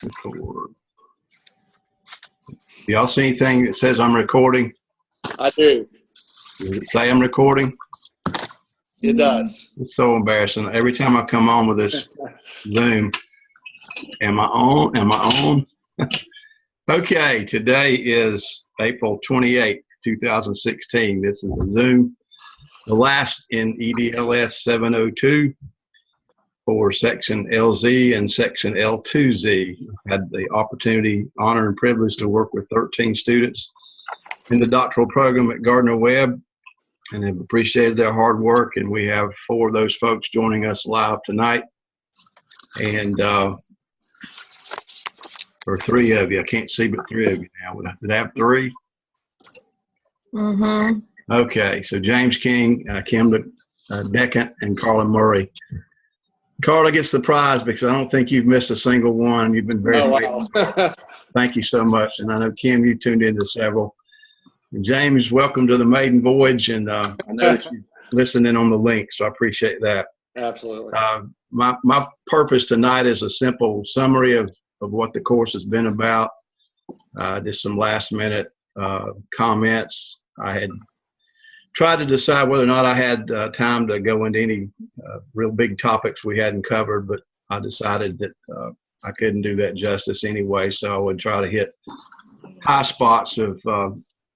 Record. Do y'all see anything that says I'm recording? I do. Does it say I'm recording? It does. It's so embarrassing. Every time I come on with this Zoom, am I on? Am I on? Okay, today is April 28th, 2016. This is the Zoom, the last in EDLS 702 for Section LZ and Section L2Z. I had the opportunity, honor, and privilege to work with 13 students in the doctoral program at Gardner-Webb and have appreciated their hard work. And we have 4 of those folks joining us live tonight. And or 3 of you, I can't see but 3 of you now. Did I have 3? Mm-hmm. Okay, so James King, Kim Deckant, and Carla Murray. Carla gets the prize because I don't think you've missed a single one. You've been very wow. Thank you so much. And I know, Kim, you tuned into several. And James, welcome to the maiden voyage. And I know that you listened in on the link, so I appreciate that. Absolutely. My purpose tonight is a simple summary of what the course has been about. Just some last minute comments. I had tried to decide whether or not I had time to go into any real big topics we hadn't covered, but I decided that I couldn't do that justice anyway, so I would try to hit high spots of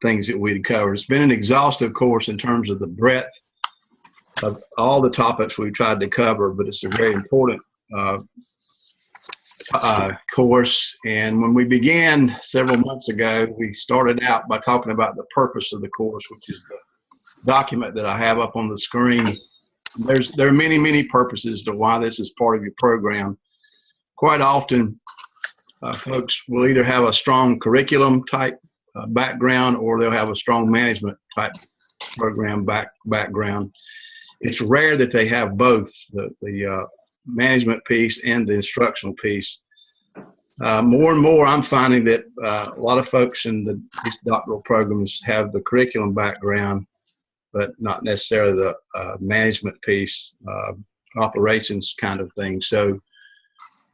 things that we'd covered. It's been an exhaustive course in terms of the breadth of all the topics we've tried to cover, but it's a very important course. And when we began several months ago, we started out by talking about the purpose of the course, which is the document that I have up on the screen. There are many, many purposes to why this is part of your program. Quite often, folks will either have a strong curriculum type background or they'll have a strong management type program background. It's rare that they have both, the management piece and the instructional piece. More and more, I'm finding that a lot of folks in these doctoral programs have the curriculum background, but not necessarily the management piece, operations kind of thing. So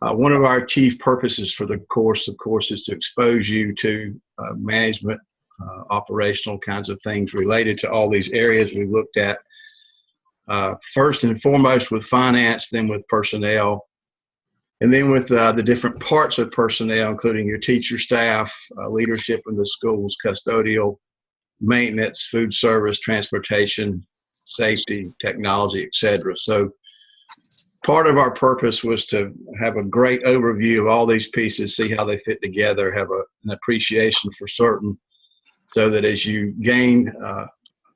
one of our chief purposes for the course, of course, is to expose you to management, operational kinds of things related to all these areas we've looked at. First and foremost with finance, then with personnel, and then with the different parts of personnel, including your teacher staff, leadership in the schools, custodial, maintenance, food service, transportation, safety, technology, etc. So part of our purpose was to have a great overview of all these pieces, see how they fit together, have an appreciation for certain, so that as you gain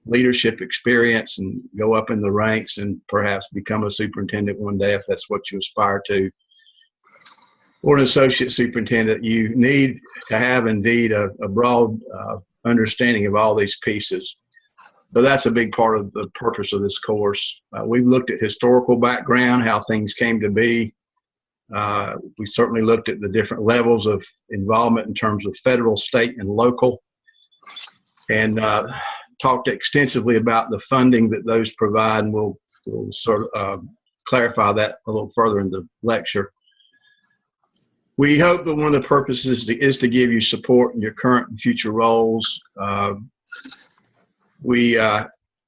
leadership experience and go up in the ranks and perhaps become a superintendent one day, if that's what you aspire to, or an associate superintendent, you need to have indeed a broad understanding of all these pieces. So that's a big part of the purpose of this course. We've looked at historical background, how things came to be. We certainly looked at the different levels of involvement in terms of federal, state, and local, and talked extensively about the funding that those provide, and we'll sort of clarify that a little further in the lecture. We hope that one of the purposes is to give you support in your current and future roles. We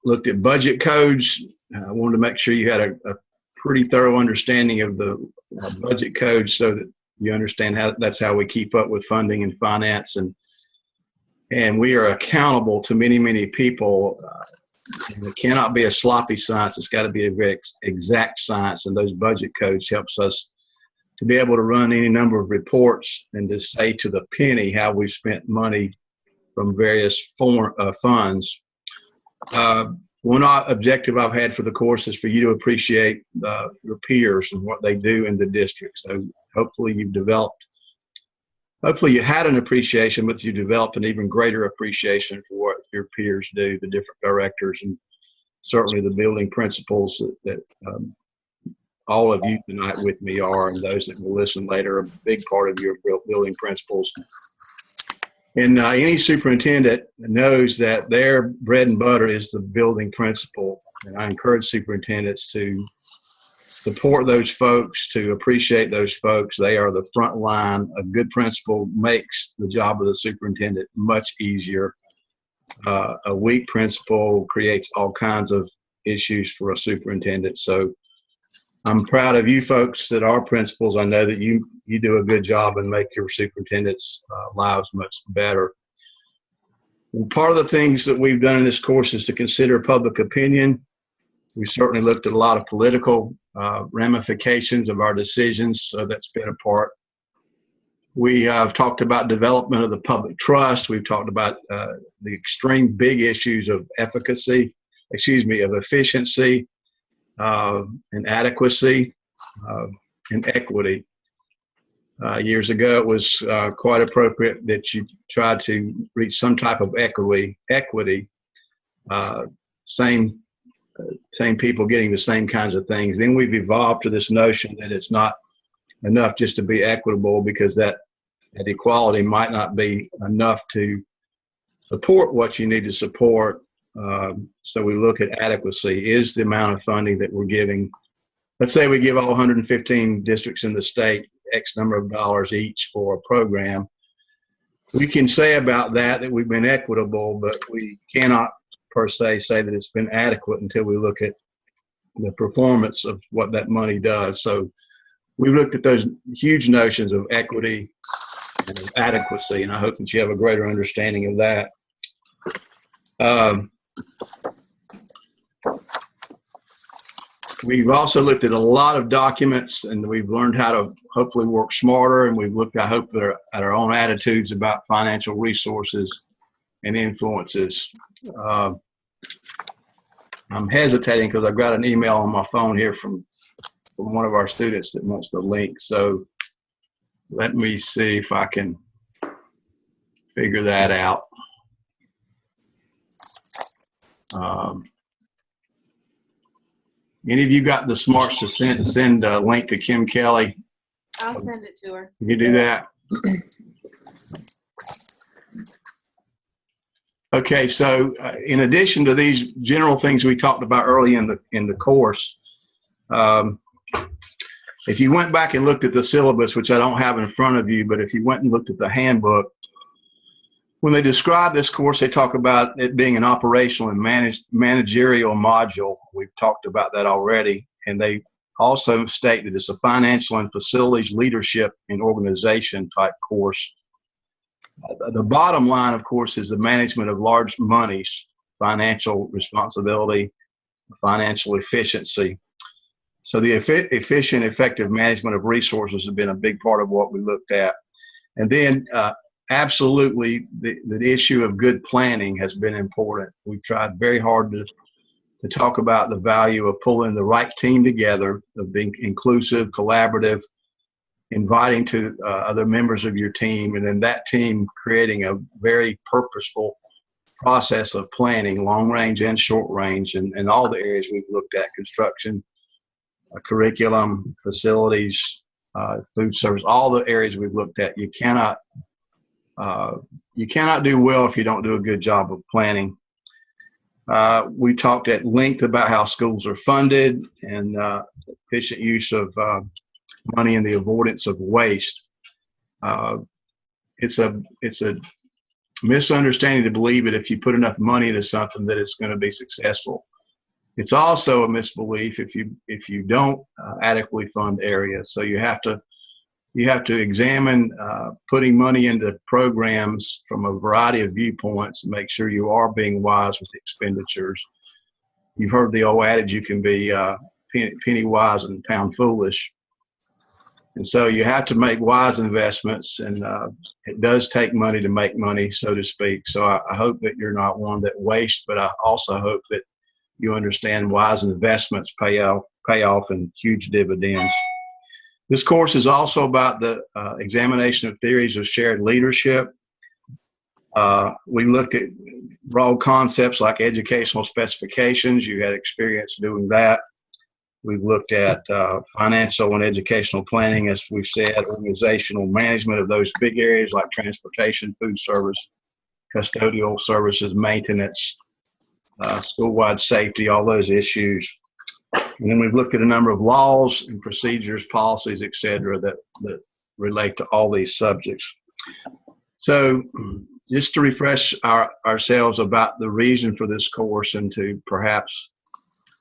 looked at budget codes. I wanted to make sure you had a pretty thorough understanding of the budget codes so that you understand how that's how we keep up with funding and finance. And we are accountable to many, many people. And it cannot be a sloppy science. It's got to be a very exact science. And those budget codes helps us to be able to run any number of reports and to say to the penny how we've spent money from various funds. One objective I've had for the course is for you to appreciate your peers and what they do in the district. So hopefully you had an appreciation, but you developed an even greater appreciation for what your peers do, the different directors, and certainly the building principals that all of you tonight with me are, and those that will listen later, a big part of your building principals. And any superintendent knows that their bread and butter is the building principal. And I encourage superintendents to support those folks, to appreciate those folks. They are the front line. A good principal makes the job of the superintendent much easier. A weak principal creates all kinds of issues for a superintendent. So I'm proud of you folks that are principals. I know that you do a good job and make your superintendents' lives much better. Well, part of the things that we've done in this course is to consider public opinion. We certainly looked at a lot of political ramifications of our decisions, so that's been a part. We have talked about development of the public trust. We've talked about the extreme big issues of of efficiency, and adequacy, and equity. Years ago, it was quite appropriate that you try to reach some type of equity. Same people getting the same kinds of things. Then we've evolved to this notion that it's not enough just to be equitable, because that equality might not be enough to support what you need to support. So we look at adequacy. Is the amount of funding that we're giving, let's say we give all 115 districts in the state X number of dollars each for a program. We can say about that we've been equitable, but we cannot per se say that it's been adequate until we look at the performance of what that money does. So we looked at those huge notions of equity and of adequacy, and I hope that you have a greater understanding of that. We've also looked at a lot of documents, and we've learned how to hopefully work smarter, and we've looked, I hope, at our own attitudes about financial resources and influences. I'm hesitating because I've got an email on my phone here from one of our students that wants the link. So let me see if I can figure that out. Any of you got the smarts to send a link to Kim Kelly? I'll send it to her. Can you do that? Okay, so in addition to these general things we talked about early in the course, if you went back and looked at the syllabus, which I don't have in front of you, but if you went and looked at the handbook, when they describe this course, they talk about it being an operational and managerial module. We've talked about that already. And they also state that it's a financial and facilities leadership and organization type course. The bottom line, of course, is the management of large monies, financial responsibility, financial efficiency. So the efficient, effective management of resources has been a big part of what we looked at. And then absolutely, the issue of good planning has been important. We've tried very hard to talk about the value of pulling the right team together, of being inclusive, collaborative, inviting to other members of your team, and then that team creating a very purposeful process of planning, long range and short range, and all the areas we've looked at: construction, curriculum, facilities, food service, all the areas we've looked at. You cannot do well if you don't do a good job of planning. We talked at length about how schools are funded and efficient use of money and the avoidance of waste. It's a misunderstanding to believe that if you put enough money into something that it's going to be successful. It's also a misbelief if you don't adequately fund areas. So you have to examine putting money into programs from a variety of viewpoints and make sure you are being wise with expenditures. You've heard the old adage, you can be penny wise and pound foolish. And so you have to make wise investments, and it does take money to make money, so to speak. So I hope that you're not one that wastes, but I also hope that you understand wise investments pay off in huge dividends. This course is also about the examination of theories of shared leadership. We looked at broad concepts like educational specifications. You had experience doing that. We've looked at financial and educational planning, as we've said, organizational management of those big areas like transportation, food service, custodial services, maintenance, school-wide safety, all those issues. And then we've looked at a number of laws and procedures, policies, et cetera, that relate to all these subjects. So just to refresh ourselves about the reason for this course, and to perhaps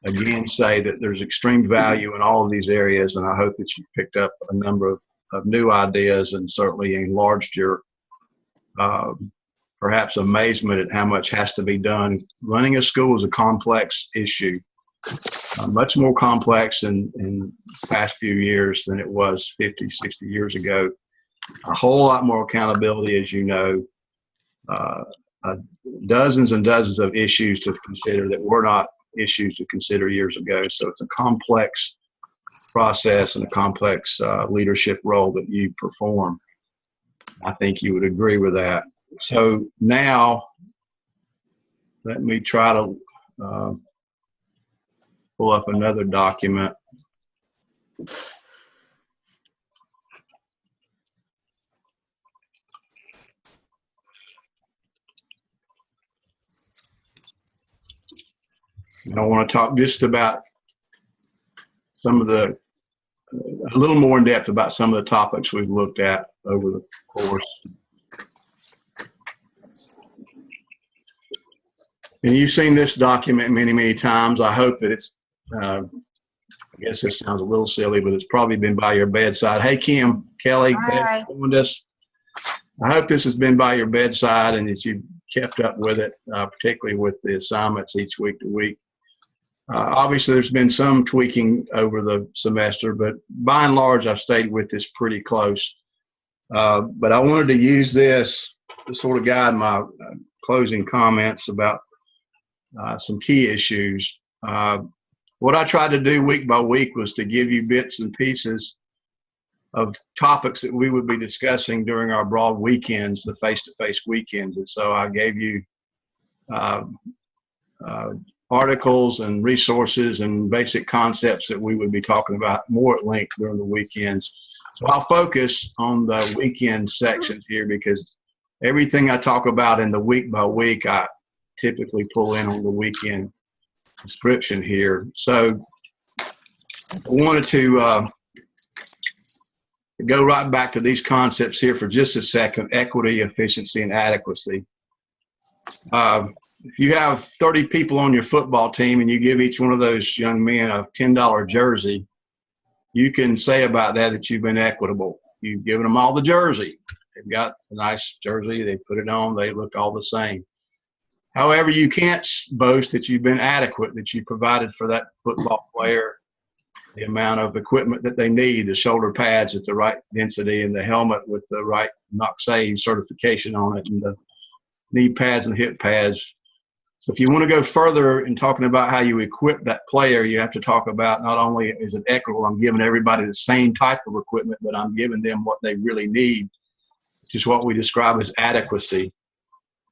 again say that there's extreme value in all of these areas, and I hope that you picked up a number of new ideas and certainly enlarged your perhaps amazement at how much has to be done. Running a school is a complex issue, much more complex in the past few years than it was 50, 60 years ago. A whole lot more accountability, as you know, dozens and dozens of issues to consider that were not issues to consider years ago. So it's a complex process and a complex leadership role that you perform. I think you would agree with that. So now let me try to pull up another document. And I want to talk just about some of a little more in depth about some of the topics we've looked at over the course. And you've seen this document many, many times. I hope that it's, I guess this sounds a little silly, but it's probably been by your bedside. Hey, Kim, Kelly, Hi. doing this. I hope this has been by your bedside and that you've kept up with it, particularly with the assignments each week to week. Obviously, there's been some tweaking over the semester, but by and large, I've stayed with this pretty close. But I wanted to use this to sort of guide my closing comments about some key issues. What I tried to do week by week was to give you bits and pieces of topics that we would be discussing during our broad weekends, the face-to-face weekends. And so I gave you articles and resources and basic concepts that we would be talking about more at length during the weekends. So I'll focus on the weekend sections here, because everything I talk about in the week by week, I typically pull in on the weekend description here. So I wanted to go right back to these concepts here for just a second: equity, efficiency, and adequacy. If you have 30 people on your football team and you give each one of those young men a $10 jersey, you can say about that you've been equitable. You've given them all the jersey. They've got a nice jersey. They put it on. They look all the same. However, you can't boast that you've been adequate, that you provided for that football player the amount of equipment that they need, the shoulder pads at the right density, and the helmet with the right NOC certification on it, and the knee pads and hip pads. So if you want to go further in talking about how you equip that player, you have to talk about not only is it equitable, I'm giving everybody the same type of equipment, but I'm giving them what they really need, which is what we describe as adequacy.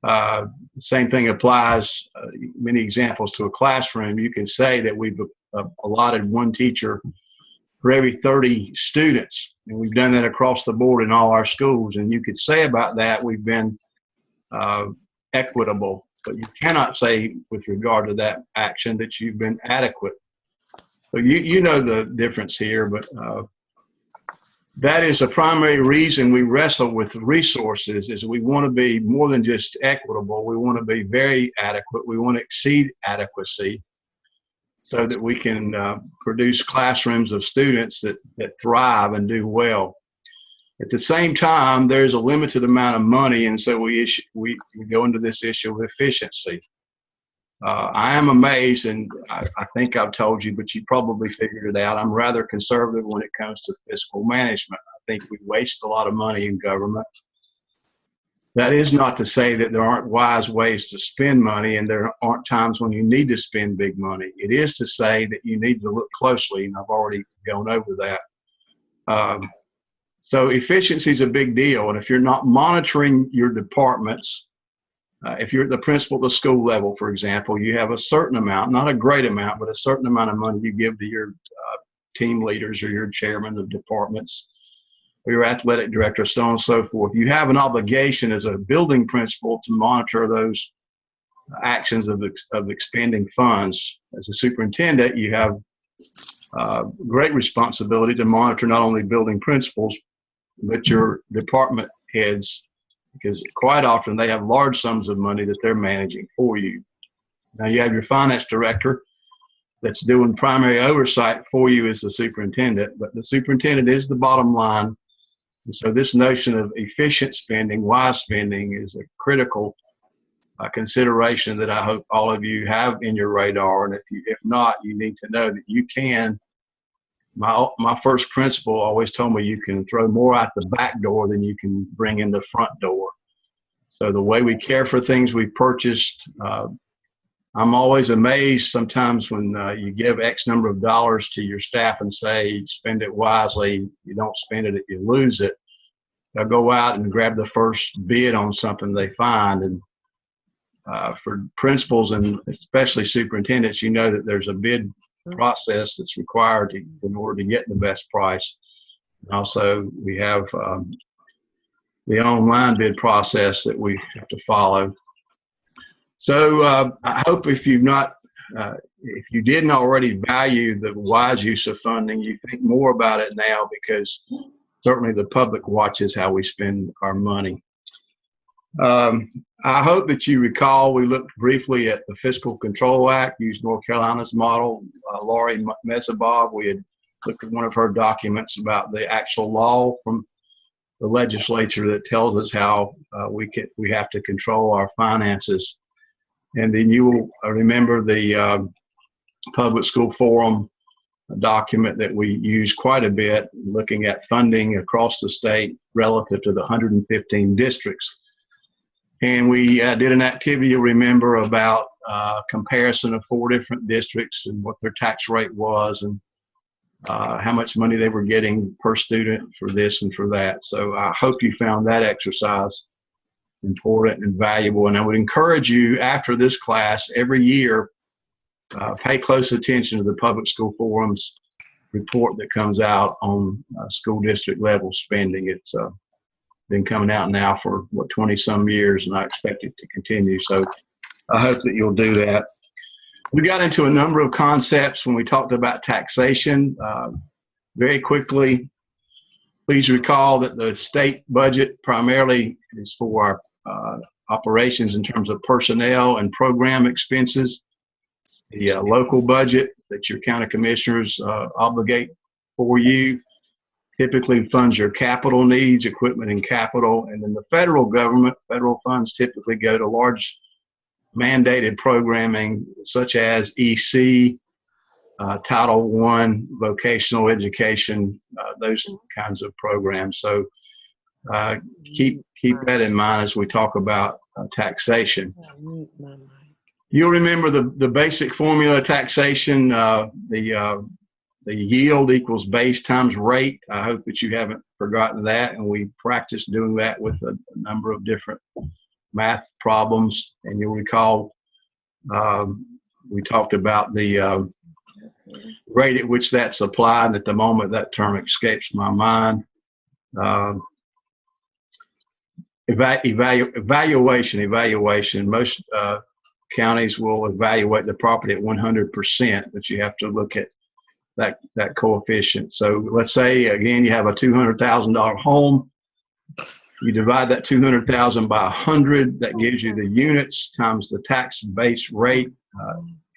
The same thing applies, many examples, to a classroom. You can say that we've allotted one teacher for every 30 students, and we've done that across the board in all our schools. And you could say about that we've been equitable, but you cannot say with regard to that action that you've been adequate. So you know the difference here, but that is a primary reason we wrestle with resources, is we want to be more than just equitable. We want to be very adequate. We want to exceed adequacy so that we can produce classrooms of students that thrive and do well. At the same time, there's a limited amount of money, and so we go into this issue of efficiency. I am amazed, and I think I've told you, but you probably figured it out. I'm rather conservative when it comes to fiscal management. I think we waste a lot of money in government. That is not to say that there aren't wise ways to spend money, and there aren't times when you need to spend big money. It is to say that you need to look closely, and I've already gone over that. So efficiency is a big deal, and if you're not monitoring your departments, if you're at the principal at the school level, for example, you have a certain amount, not a great amount, but a certain amount of money you give to your team leaders or your chairman of departments or your athletic director, so on and so forth. You have an obligation as a building principal to monitor those actions of expending funds. As a superintendent, you have great responsibility to monitor not only building principals, but your department heads, because quite often they have large sums of money that they're managing for you. Now you have your finance director that's doing primary oversight for you as the superintendent, but the superintendent is the bottom line. And so this notion of efficient spending, wise spending, is a critical consideration that I hope all of you have in your radar. And if not, you need to know that you can. My first principal always told me you can throw more out the back door than you can bring in the front door. So the way we care for things we purchased, I'm always amazed sometimes when you give X number of dollars to your staff and say, spend it wisely. You don't spend it, you lose it. They'll go out and grab the first bid on something they find. And for principals and especially superintendents, you know that there's a bid process that's required in order to get the best price. And also, we have the online bid process that we have to follow. So I hope if you didn't already value the wise use of funding, you think more about it now, because certainly the public watches how we spend our money. I hope that you recall we looked briefly at the Fiscal Control Act, used North Carolina's model. Laurie Mesabov, we had looked at one of her documents about the actual law from the legislature that tells us how we have to control our finances. And then you will remember the Public School Forum document that we use quite a bit, looking at funding across the state relative to the 115 districts. And we did an activity, you'll remember, about comparison of 4 different districts and what their tax rate was, and how much money they were getting per student for this and for that. So I hope you found that exercise important and valuable. And I would encourage you, after this class, every year, pay close attention to the Public School Forum's report that comes out on school district level spending. It's been coming out now for 20 some years, and I expect it to continue. So I hope that you'll do that. We got into a number of concepts when we talked about taxation. Very quickly, please recall that the state budget primarily is for our operations in terms of personnel and program expenses. The local budget that your county commissioners obligate for you typically funds your capital needs, equipment and capital. And then the federal government, federal funds typically go to large mandated programming such as EC, Title I, vocational education, those kinds of programs. So keep that in mind as we talk about taxation. You'll remember the basic formula taxation, the yield equals base times rate. I hope that you haven't forgotten that, and we practiced doing that with a number of different math problems. And you'll recall we talked about the rate at which that's applied, and at the moment that term escapes my mind. Evaluation. Most counties will evaluate the property at 100%, but you have to look at that coefficient. So let's say, again, you have a $200,000 home. You divide that 200,000 by 100, that gives you the units times the tax base rate.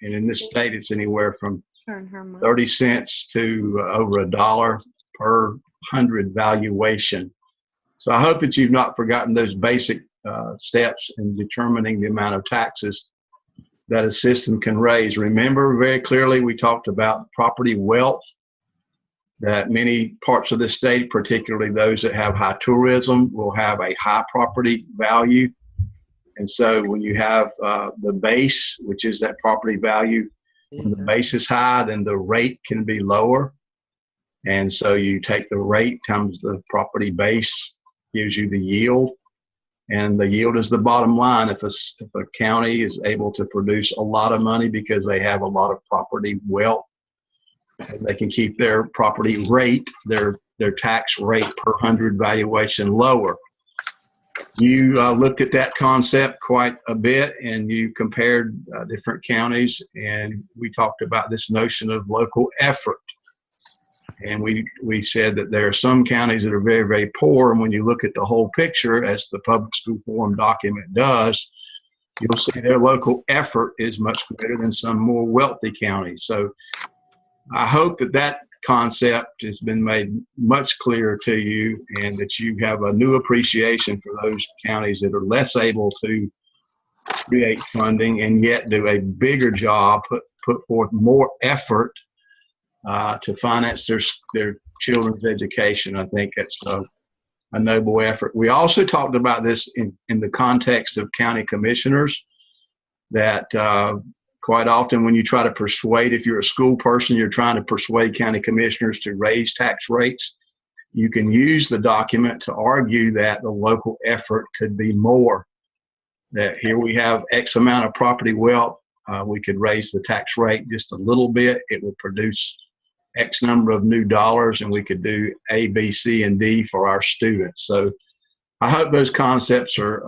And in this state, it's anywhere from 30 cents to over $1 per 100 valuation. So I hope that you've not forgotten those basic steps in determining the amount of taxes that a system can raise. Remember very clearly, we talked about property wealth, that many parts of the state, particularly those that have high tourism, will have a high property value. And so when you have the base, which is that property value, when the base is high, then the rate can be lower. And so you take the rate times the property base, gives you the yield. And the yield is the bottom line. If a county is able to produce a lot of money because they have a lot of property wealth, they can keep their property rate, their tax rate per 100 valuation lower. You looked at that concept quite a bit, and you compared different counties, and we talked about this notion of local effort. And we said that there are some counties that are very, very poor, and when you look at the whole picture, as the Public School Forum document does, you'll see their local effort is much greater than some more wealthy counties. So I hope that that concept has been made much clearer to you, and that you have a new appreciation for those counties that are less able to create funding and yet do a bigger job, put forth more effort to finance their children's education. I think that's a noble effort. We also talked about this in the context of county commissioners, that quite often when you try to persuade, if you're a school person, you're trying to persuade county commissioners to raise tax rates, you can use the document to argue that the local effort could be more. That here we have X amount of property wealth, we could raise the tax rate just a little bit, it would produce X number of new dollars, and we could do A, B, C, and D for our students. So I hope those concepts are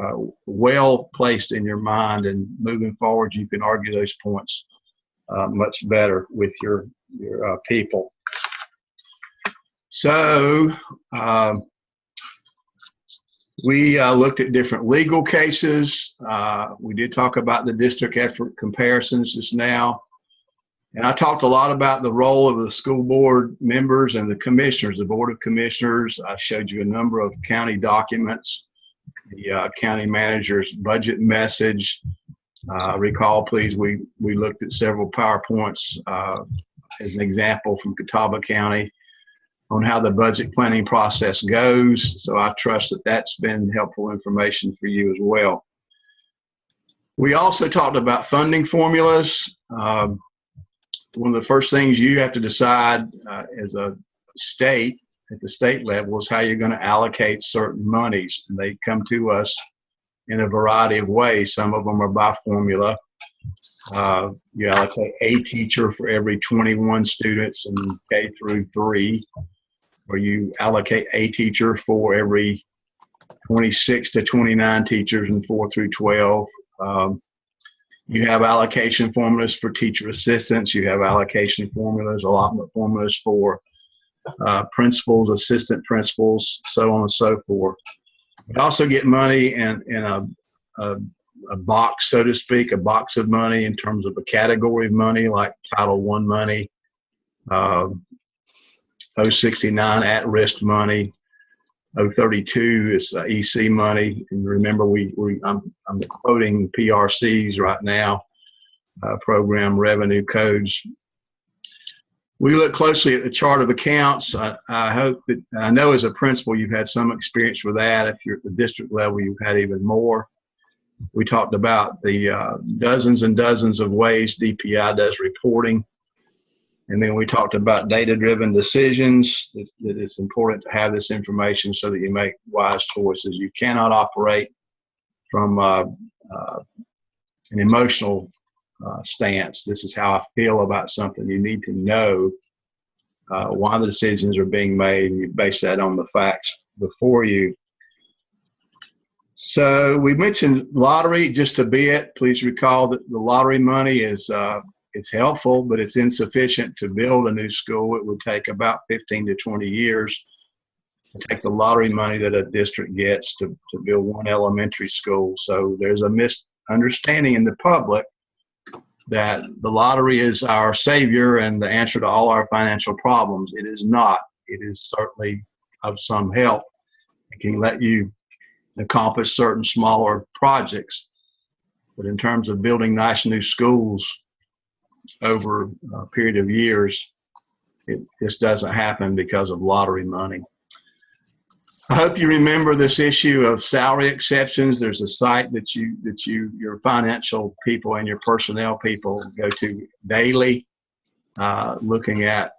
well placed in your mind, and moving forward, you can argue those points much better with your people. So we looked at different legal cases. We did talk about the district effort comparisons just now. And I talked a lot about the role of the school board members and the commissioners, the board of commissioners. I showed you a number of county documents, the county manager's budget message. Recall, please, we looked at several PowerPoints as an example from Catawba County on how the budget planning process goes. So I trust that that's been helpful information for you as well. We also talked about funding formulas. One of the first things you have to decide as a state, at the state level, is how you're going to allocate certain monies. And they come to us in a variety of ways. Some of them are by formula. You allocate a teacher for every 21 students in K through 3, or you allocate a teacher for every 26 to 29 teachers in 4 through 12. You have allocation formulas for teacher assistants. You have allocation formulas, allotment formulas for principals, assistant principals, so on and so forth. You also get money in a box, so to speak, a box of money in terms of a category of money, like Title I money, 069 at-risk money, 032 is EC money. And remember, I'm quoting PRCs right now, program revenue codes. We look closely at the chart of accounts. I hope that, I know as a principal you've had some experience with that. If you're at the district level, you've had even more. We talked about the dozens and dozens of ways DPI does reporting. And then we talked about data-driven decisions, that it's important to have this information so that you make wise choices. You cannot operate from an emotional stance. This is how I feel about something. You need to know why the decisions are being made, and you base that on the facts before you. So we mentioned lottery just a bit. Please recall that the lottery money is it's helpful, but it's insufficient to build a new school. It would take about 15 to 20 years to take the lottery money that a district gets to build one elementary school. So there's a misunderstanding in the public that the lottery is our savior and the answer to all our financial problems. It is not. It is certainly of some help. It can let you accomplish certain smaller projects. But in terms of building nice new schools over a period of years, it just doesn't happen because of lottery money. I hope you remember this issue of salary exceptions. There's a site that your financial people and your personnel people go to daily, looking at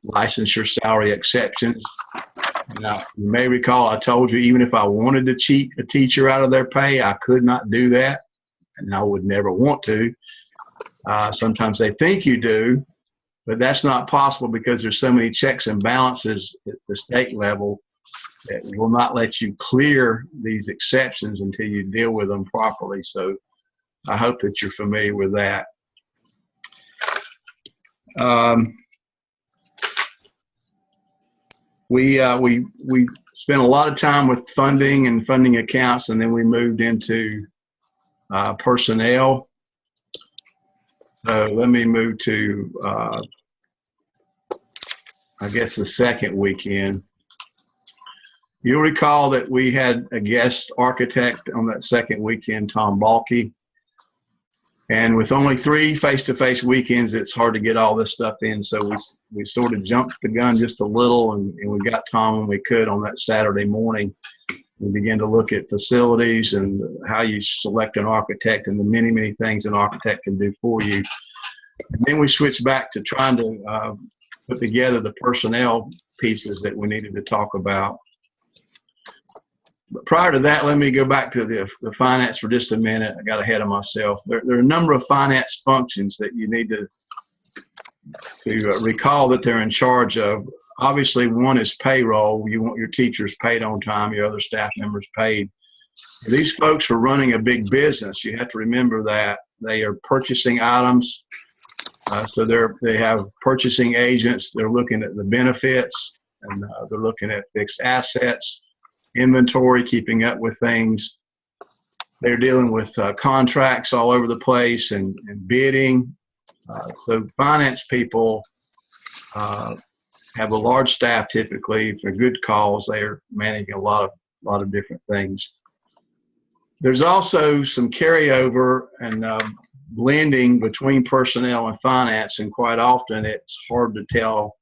licensure salary exceptions. Now, you may recall I told you even if I wanted to cheat a teacher out of their pay, I could not do that, and I would never want to. Sometimes they think you do, but that's not possible because there's so many checks and balances at the state level that will not let you clear these exceptions until you deal with them properly. So I hope that you're familiar with that. We spent a lot of time with funding and funding accounts, and then we moved into personnel. So let me move to, I guess, the second weekend. You'll recall that we had a guest architect on that second weekend, Tom Balke. And with only 3 face-to-face weekends, it's hard to get all this stuff in. So we sort of jumped the gun just a little, and we got Tom when we could on that Saturday morning. We began to look at facilities and how you select an architect and the many, many things an architect can do for you. And then we switched back to trying to put together the personnel pieces that we needed to talk about. But prior to that, let me go back to the finance for just a minute. I got ahead of myself. There are a number of finance functions that you need to recall that they're in charge of. Obviously, one is payroll. You want your teachers paid on time, your other staff members paid. These folks are running a big business. You have to remember that. They are purchasing items. So they have purchasing agents. They're looking at the benefits, and they're looking at fixed assets, inventory, keeping up with things. They're dealing with contracts all over the place and bidding. So finance people have a large staff typically. For good calls, they are managing a lot of different things. There's also some carryover and blending between personnel and finance, and quite often it's hard to tell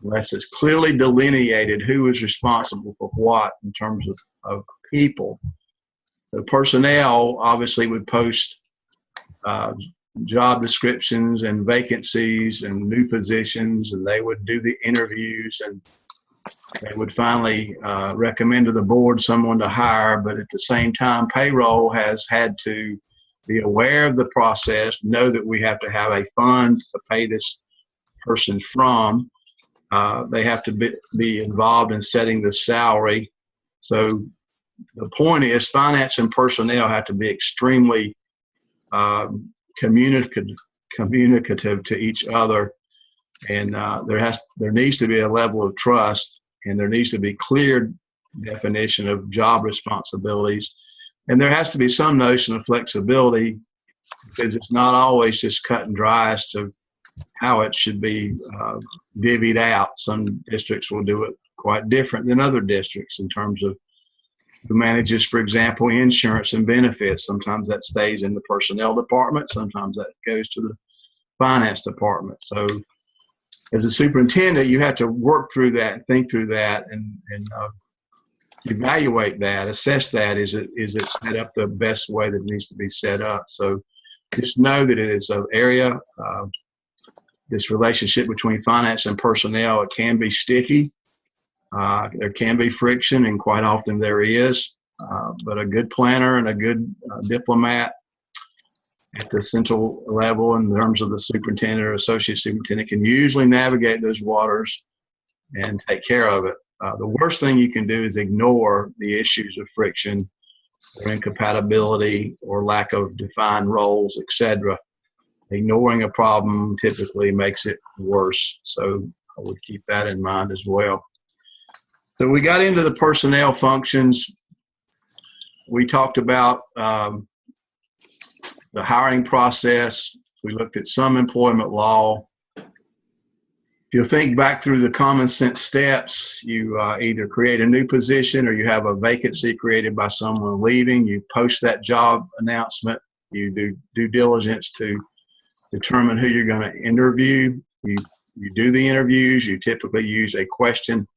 unless it's clearly delineated who is responsible for what in terms of people. The personnel obviously would post job descriptions and vacancies and new positions, and they would do the interviews, and they would finally recommend to the board someone to hire. But at the same time, payroll has had to be aware of the process, know that we have to have a fund to pay this person from. They have to be involved in setting the salary. So the point is, finance and personnel have to be extremely communicative to each other, and there needs to be a level of trust, and there needs to be clear definition of job responsibilities, and there has to be some notion of flexibility, because it's not always just cut and dry as to how it should be divvied out. Some districts will do it quite different than other districts in terms of who manages, for example, insurance and benefits. Sometimes that stays in the personnel department. Sometimes that goes to the finance department. So as a superintendent, you have to work through that, think through that, and evaluate that, assess that. Is it set up the best way that it needs to be set up? So just know that it is an area, this relationship between finance and personnel, it can be sticky. There can be friction, and quite often there is, but a good planner and a good diplomat at the central level in terms of the superintendent or associate superintendent can usually navigate those waters and take care of it. The worst thing you can do is ignore the issues of friction or incompatibility or lack of defined roles, etc. Ignoring a problem typically makes it worse. So I would keep that in mind as well. So we got into the personnel functions. We talked about the hiring process. We looked at some employment law. If you think back through the common sense steps, you either create a new position or you have a vacancy created by someone leaving. You post that job announcement. You do due diligence to determine who you're going to interview. You do the interviews. You typically use a question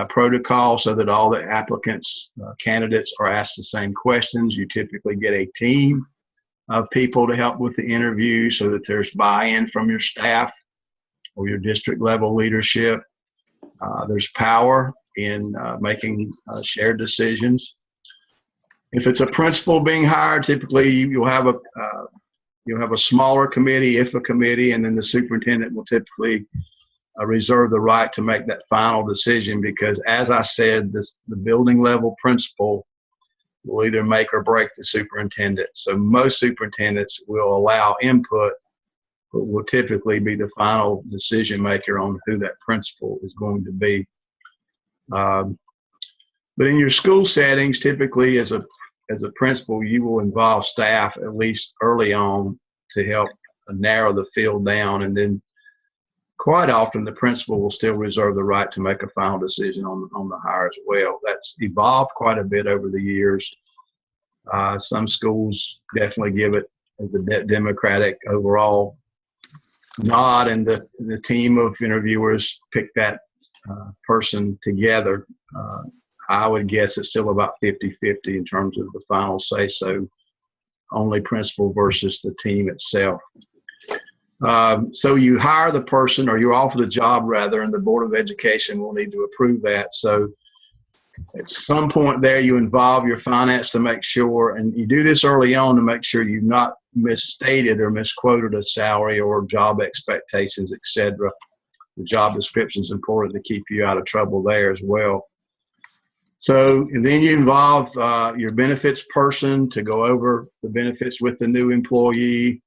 protocol so that all the applicants, candidates are asked the same questions. You typically get a team of people to help with the interview so that there's buy-in from your staff or your district level leadership. There's power in making shared decisions. If it's a principal being hired, typically you'll have a smaller committee, if a committee, and then the superintendent will typically reserve the right to make that final decision because, as I said, the building level principal will either make or break the superintendent. So most superintendents will allow input, but will typically be the final decision maker on who that principal is going to be. But in your school settings, typically as a principal, you will involve staff at least early on to help narrow the field down, and then quite often the principal will still reserve the right to make a final decision on the hire as well. That's evolved quite a bit over the years. Some schools definitely give it the democratic overall nod, and the team of interviewers pick that person together. I would guess it's still about 50-50 in terms of the final say-so, only principal versus the team itself. So you hire the person, or you offer the job rather, and the Board of Education will need to approve that. So at some point there, you involve your finance to make sure, and you do this early on to make sure you've not misstated or misquoted a salary or job expectations, etc. The job description is important to keep you out of trouble there as well. So, and then you involve your benefits person to go over the benefits with the new employee,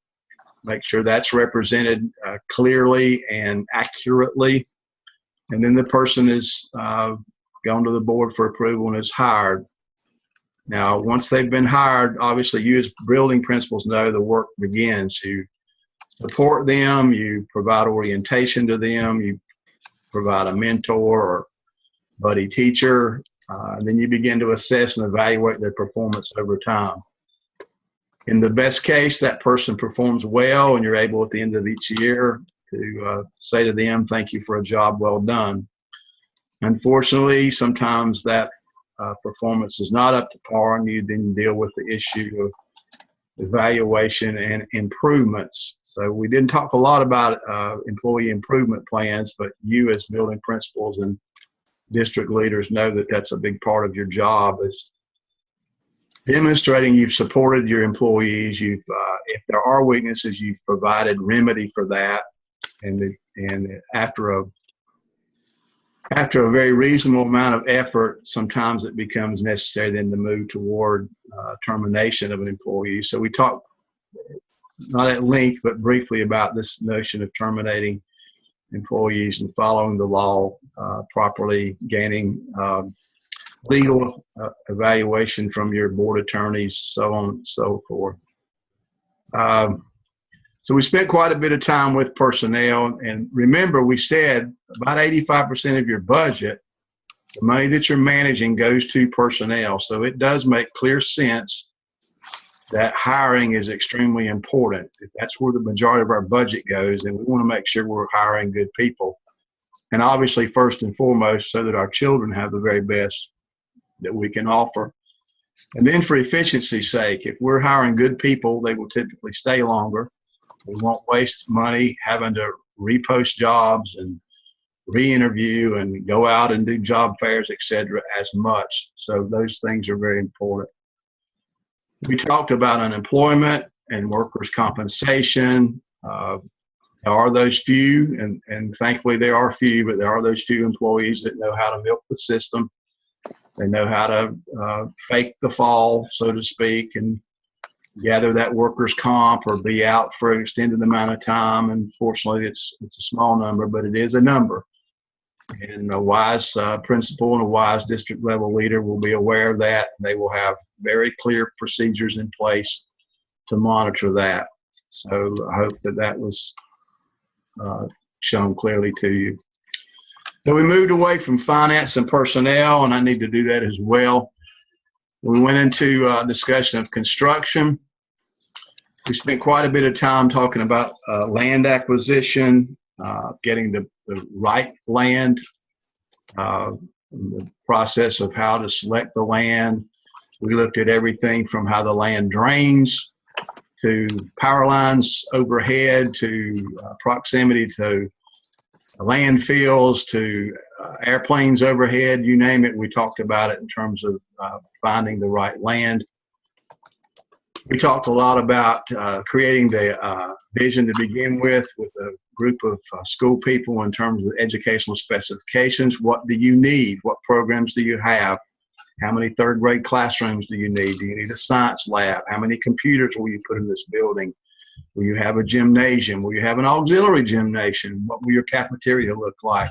make sure that's represented clearly and accurately. And then the person is gone to the board for approval and is hired. Now, once they've been hired, obviously you as building principals know the work begins. You support them, you provide orientation to them, you provide a mentor or buddy teacher, and then you begin to assess and evaluate their performance over time. In the best case, that person performs well, and you're able at the end of each year to say to them, thank you for a job well done. Unfortunately, sometimes that performance is not up to par, and you then deal with the issue of evaluation and improvements. So we didn't talk a lot about employee improvement plans, but you as building principals and district leaders know that that's a big part of your job, is demonstrating you've supported your employees. You've, if there are weaknesses, you've provided remedy for that, and after a very reasonable amount of effort, sometimes it becomes necessary then to move toward termination of an employee. So we talked not at length, but briefly about this notion of terminating employees and following the law properly, gaining legal evaluation from your board attorneys, so on and so forth. So we spent quite a bit of time with personnel, and remember we said about 85% of your budget, the money that you're managing, goes to personnel. So it does make clear sense that hiring is extremely important. If that's where the majority of our budget goes, then we want to make sure we're hiring good people. And obviously, first and foremost, so that our children have the very best that we can offer. And then for efficiency's sake, if we're hiring good people, they will typically stay longer. We won't waste money having to repost jobs and re-interview and go out and do job fairs, etc. as much. So those things are very important. We talked about unemployment and workers' compensation. There are those few, and thankfully there are few, but there are those few employees that know how to milk the system. They know how to fake the fall, so to speak, and gather that workers' comp or be out for an extended amount of time. And fortunately, it's a small number, but it is a number. And a wise principal and a wise district level leader will be aware of that. They will have very clear procedures in place to monitor that. So I hope that was shown clearly to you. So we moved away from finance and personnel, and I need to do that as well. We went into a discussion of construction. We spent quite a bit of time talking about land acquisition, getting the right land, the process of how to select the land. We looked at everything from how the land drains to power lines overhead to proximity to landfills to airplanes overhead, you name it. We talked about it in terms of finding the right land. We talked a lot about creating the vision to begin with a group of school people in terms of educational specifications. What do you need? What programs do you have? How many third grade classrooms do you need? Do you need a science lab? How many computers will you put in this building? Will you have a gymnasium? Will you have an auxiliary gymnasium? What will your cafeteria look like?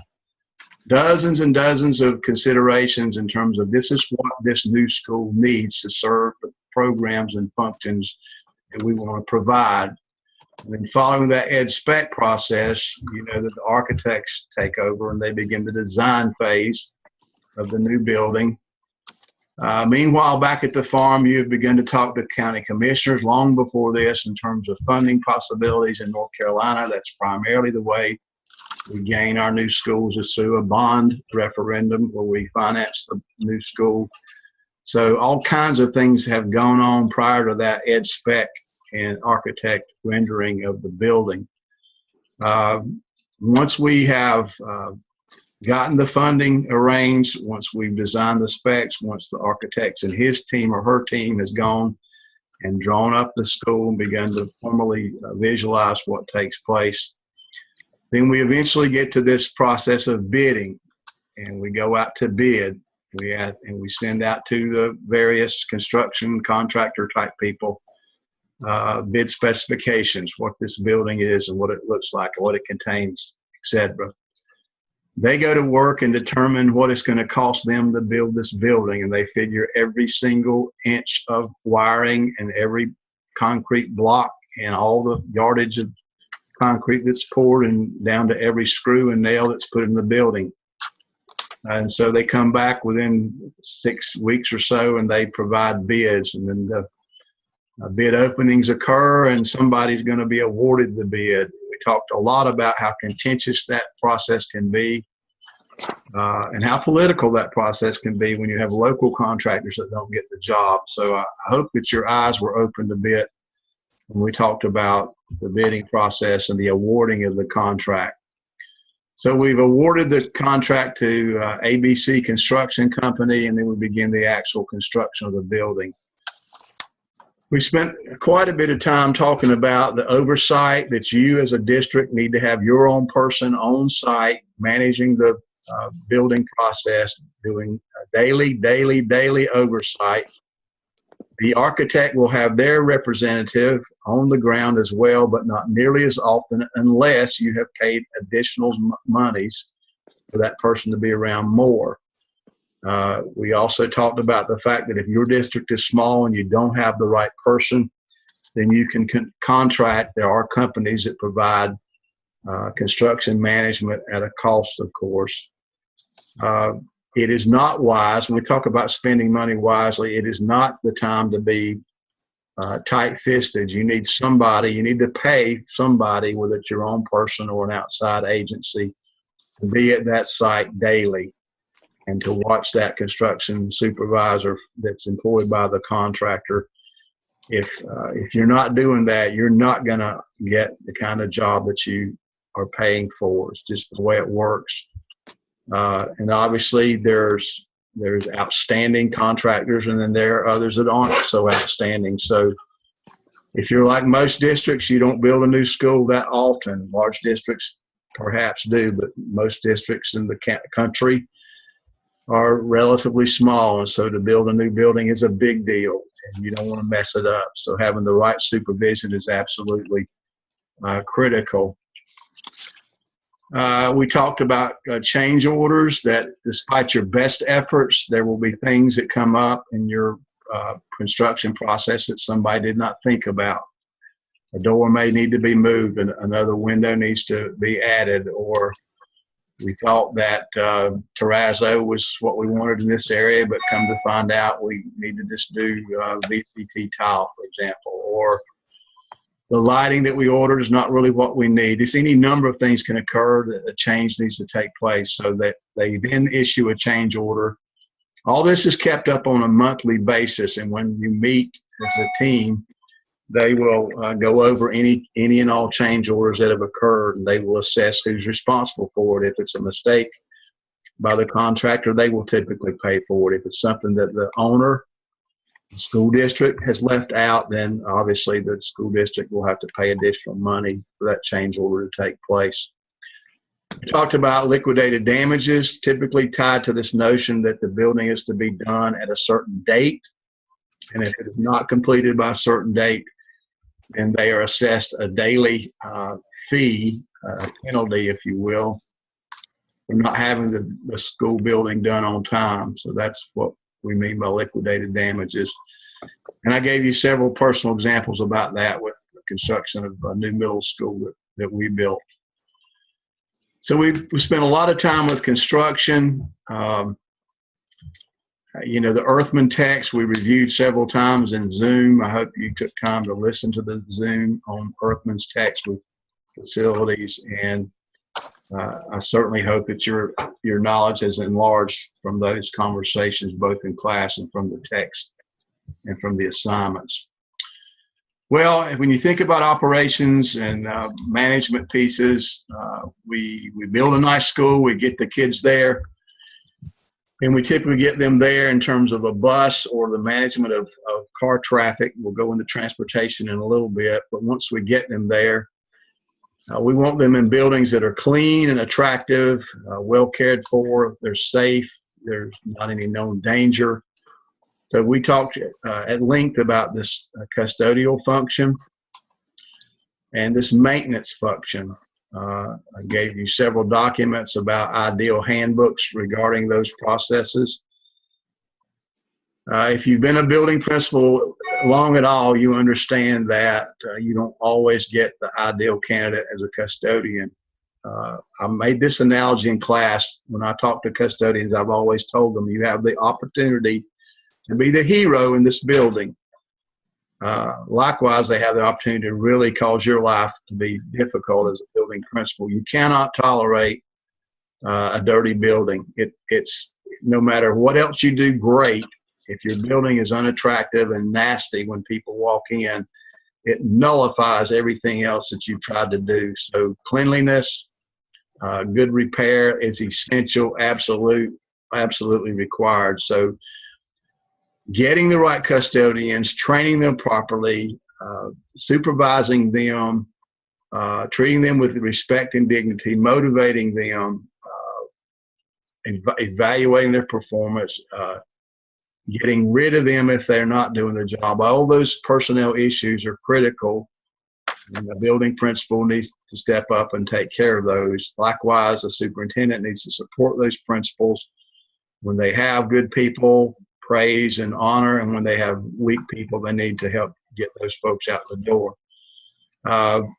Dozens and dozens of considerations in terms of this is what this new school needs to serve the programs and functions that we want to provide. And then following that ed spec process, you know that the architects take over and they begin the design phase of the new building. Meanwhile, back at the farm, you have begun to talk to county commissioners long before this in terms of funding possibilities in North Carolina. That's primarily the way we gain our new schools is through a bond referendum where we finance the new school. So all kinds of things have gone on prior to that ed spec and architect rendering of the building. Once we have gotten the funding arranged, once we've designed the specs, once the architects and his team or her team has gone and drawn up the school and begun to formally visualize what takes place, then we eventually get to this process of bidding, and we go out to bid. We send out to the various construction contractor type people bid specifications, what this building is and what it looks like, and what it contains, etc. They go to work and determine what it's going to cost them to build this building, and they figure every single inch of wiring and every concrete block and all the yardage of concrete that's poured and down to every screw and nail that's put in the building. And so they come back within 6 weeks or so and they provide bids, and then the bid openings occur and somebody's going to be awarded the bid. We talked a lot about how contentious that process can be and how political that process can be when you have local contractors that don't get the job. So I hope that your eyes were opened a bit when we talked about the bidding process and the awarding of the contract. So we've awarded the contract to ABC Construction Company, and then we begin the actual construction of the building. We spent quite a bit of time talking about the oversight that you as a district need to have your own person on site managing the building process, doing daily oversight. The architect will have their representative on the ground as well, but not nearly as often unless you have paid additional monies for that person to be around more. We also talked about the fact that if your district is small and you don't have the right person, then you can contract. There are companies that provide construction management at a cost, of course. It is not wise, when we talk about spending money wisely, it is not the time to be tight-fisted. You need somebody, you need to pay somebody, whether it's your own person or an outside agency, to be at that site daily and to watch that construction supervisor that's employed by the contractor. If you're not doing that, you're not going to get the kind of job that you are paying for. It's just the way it works. And obviously there's outstanding contractors, and then there are others that aren't so outstanding. So if you're like most districts, you don't build a new school that often. Large districts perhaps do, but most districts in the country are relatively small, and so to build a new building is a big deal, and you don't want to mess it up. So having the right supervision is absolutely critical. We talked about change orders, that despite your best efforts, there will be things that come up in your construction process that somebody did not think about. A door may need to be moved, and another window needs to be added, or we thought that terrazzo was what we wanted in this area, but come to find out we need to just do VCT tile, for example, or the lighting that we ordered is not really what we need. Just any number of things can occur that a change needs to take place, so that they then issue a change order. All this is kept up on a monthly basis, and when you meet as a team, they will go over any and all change orders that have occurred, and they will assess who's responsible for it. If it's a mistake by the contractor, they will typically pay for it. If it's something that the owner the school district has left out, then obviously the school district will have to pay additional money for that change order to take place. We talked about liquidated damages, typically tied to this notion that the building is to be done at a certain date, and if it is not completed by a certain date, then they are assessed a daily fee, a penalty, if you will, for not having the school building done on time. So that's what we mean by liquidated damages. And I gave you several personal examples about that with the construction of a new middle school that we built. So we spent a lot of time with construction. You know, the Earthman text we reviewed several times in Zoom. I hope you took time to listen to the Zoom on Earthman's text with facilities, and I certainly hope that your knowledge has enlarged from those conversations, both in class and from the text and from the assignments. Well, when you think about operations and management pieces, we build a nice school, we get the kids there, and we typically get them there in terms of a bus or the management of car traffic. We'll go into transportation in a little bit, but once we get them there, we want them in buildings that are clean and attractive, well cared for, they're safe, there's not any known danger. So we talked at length about this custodial function and this maintenance function. I gave you several documents about ideal handbooks regarding those processes. If you've been a building principal long at all, you understand that you don't always get the ideal candidate as a custodian. I made this analogy in class. When I talk to custodians, I've always told them you have the opportunity to be the hero in this building. Likewise, they have the opportunity to really cause your life to be difficult as a building principal. You cannot tolerate a dirty building. It's no matter what else you do great, if your building is unattractive and nasty when people walk in, it nullifies everything else that you've tried to do. So cleanliness, good repair is essential, absolutely required. So getting the right custodians, training them properly, supervising them, treating them with respect and dignity, motivating them, evaluating their performance, getting rid of them if they're not doing the job. All those personnel issues are critical, and the building principal needs to step up and take care of those. Likewise, the superintendent needs to support those principals. When they have good people, praise and honor, and when they have weak people, they need to help get those folks out the door.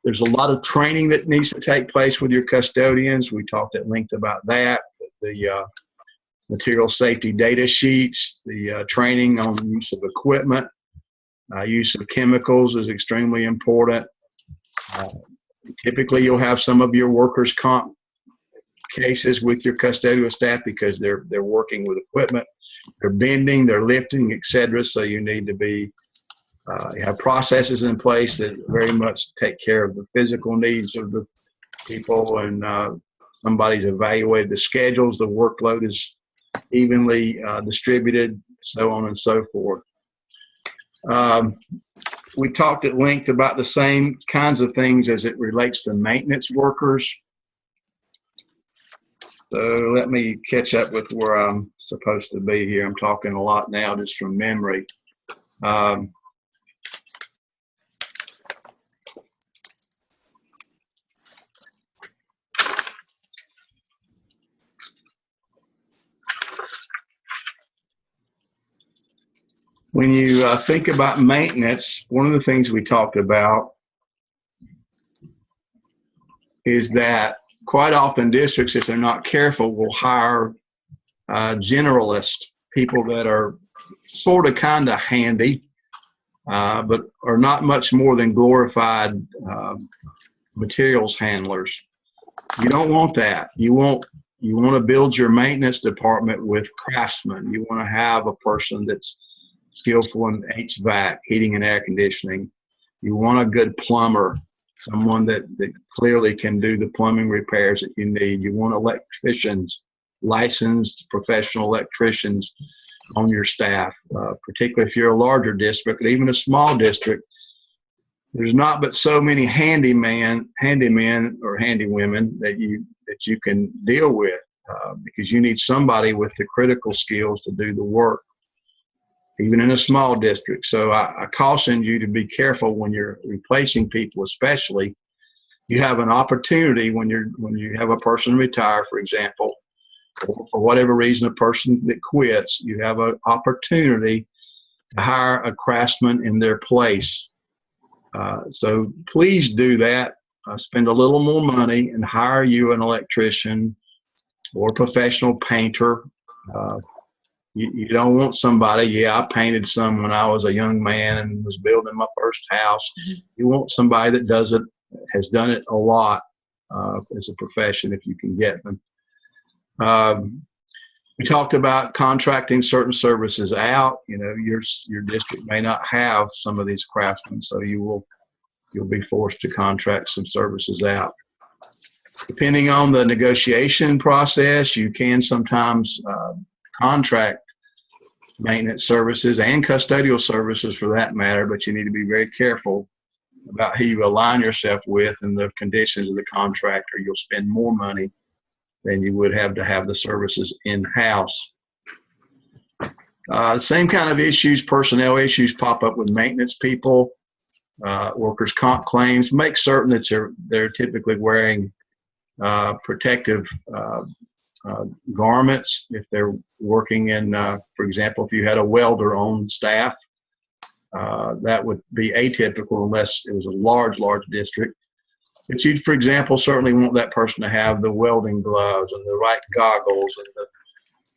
There's a lot of training that needs to take place with your custodians. We talked at length about that. The material safety data sheets, the training on use of equipment, use of chemicals is extremely important. Typically, you'll have some of your workers' comp cases with your custodial staff because they're working with equipment. They're bending, they're lifting, etc. So you need to be have processes in place that very much take care of the physical needs of the people, and somebody's evaluated the schedules, the workload is evenly distributed, so on and so forth. We talked at length about the same kinds of things as it relates to maintenance workers. So let me catch up with where I'm supposed to be here. I'm talking a lot now just from memory. When you think about maintenance, one of the things we talked about is that quite often districts, if they're not careful, will hire generalists, people that are sort of kind of handy, but are not much more than glorified materials handlers. You don't want that. You want to build your maintenance department with craftsmen. You want to have a person that's skillful in HVAC, heating and air conditioning. You want a good plumber, someone that clearly can do the plumbing repairs that you need. You want electricians, licensed professional electricians on your staff, particularly if you're a larger district, but even a small district. There's not but so many handymen or handywomen that you can deal with, because you need somebody with the critical skills to do the work, even in a small district. So I caution you to be careful when you're replacing people, especially. You have an opportunity when you have a person retire, for example, or for whatever reason, a person that quits, you have an opportunity to hire a craftsman in their place. So please do that. Spend a little more money and hire you an electrician or professional painter. You don't want somebody, I painted some when I was a young man and was building my first house. You want somebody that has done it a lot as a profession if you can get them. We talked about contracting certain services out. Your district may not have some of these craftsmen, so you'll be forced to contract some services out. Depending on the negotiation process, you can sometimes contract maintenance services and custodial services for that matter, but you need to be very careful about who you align yourself with and the conditions of the contract, or you'll spend more money than you would have to have the services in-house. Same kind of issues, personnel issues pop up with maintenance people, workers' comp claims. Make certain that they're typically wearing protective garments if they're working in, for example, if you had a welder on staff, that would be atypical unless it was a large district. But you'd, for example, certainly want that person to have the welding gloves and the right goggles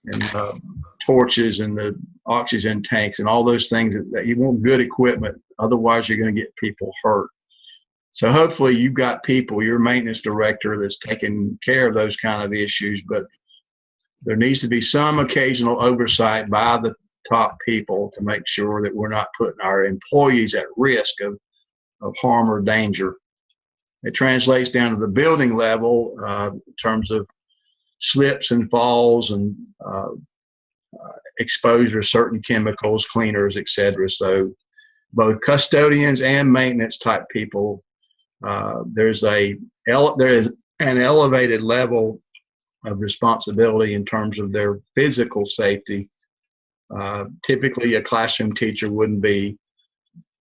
and the torches and the oxygen tanks and all those things that you want good equipment. Otherwise, you're going to get people hurt. So hopefully you've got people, your maintenance director, that's taking care of those kind of issues, but there needs to be some occasional oversight by the top people to make sure that we're not putting our employees at risk of harm or danger. It translates down to the building level in terms of slips and falls and exposure to certain chemicals, cleaners, etc. So both custodians and maintenance type people, there is an elevated level of responsibility in terms of their physical safety. Typically, a classroom teacher wouldn't be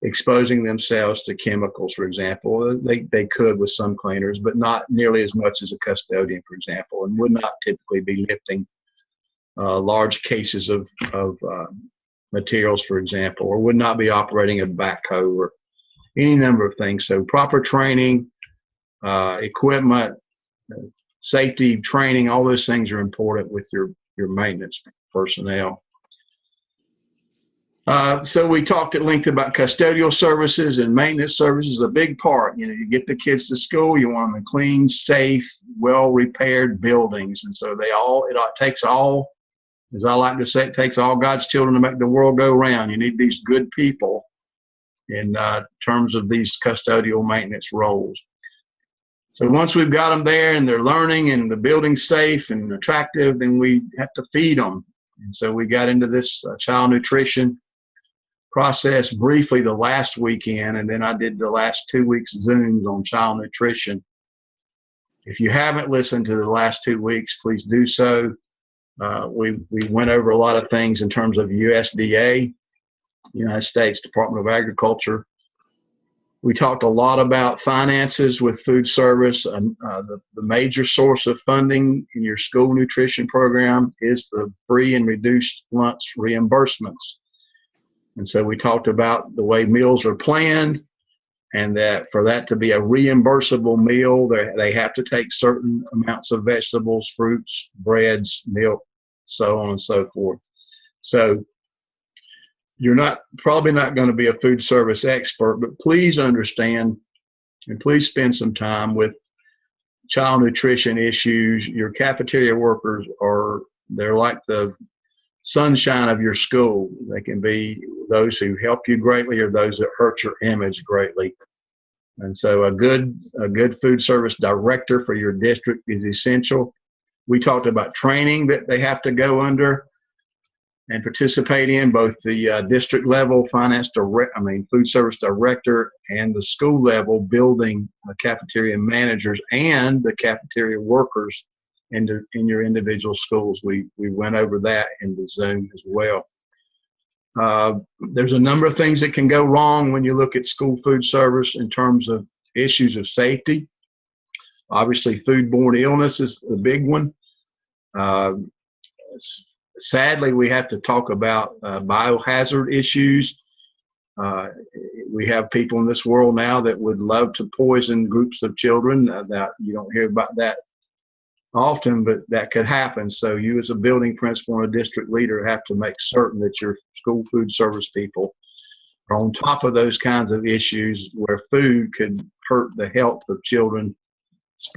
exposing themselves to chemicals, for example. They could with some cleaners, but not nearly as much as a custodian, for example, and would not typically be lifting large cases of materials, for example, or would not be operating a backhoe or any number of things. So proper training, equipment, safety training, all those things are important with your maintenance personnel. So we talked at length about custodial services and maintenance services. A big part. You get the kids to school, you want them in clean, safe, well-repaired buildings. And so it takes all, as I like to say, it takes all God's children to make the world go round. You need these good people in terms of these custodial maintenance roles. So once we've got them there and they're learning and the building's safe and attractive, then we have to feed them. And so we got into this child nutrition process briefly the last weekend, and then I did the last 2 weeks Zooms on child nutrition. If you haven't listened to the last 2 weeks, please do so. We went over a lot of things in terms of USDA, United States Department of Agriculture. We talked a lot about finances with food service. The major source of funding in your school nutrition program is the free and reduced lunch reimbursements. And so we talked about the way meals are planned, and that for that to be a reimbursable meal, they have to take certain amounts of vegetables, fruits, breads, milk, so on and so forth. So you're probably not going to be a food service expert, but please understand and please spend some time with child nutrition issues. Your cafeteria workers they're like the sunshine of your school. They can be those who help you greatly or those that hurt your image greatly. And so a good food service director for your district is essential. We talked about training that they have to go under. and participate in both the district level food service director and the school level building cafeteria managers and the cafeteria workers in your individual schools. We went over that in the Zoom as well. There's a number of things that can go wrong when you look at school food service in terms of issues of safety. Obviously, foodborne illness is the big one. Sadly, we have to talk about biohazard issues. We have people in this world now that would love to poison groups of children. That you don't hear about that often, but that could happen. So you as a building principal and a district leader have to make certain that your school food service people are on top of those kinds of issues where food could hurt the health of children,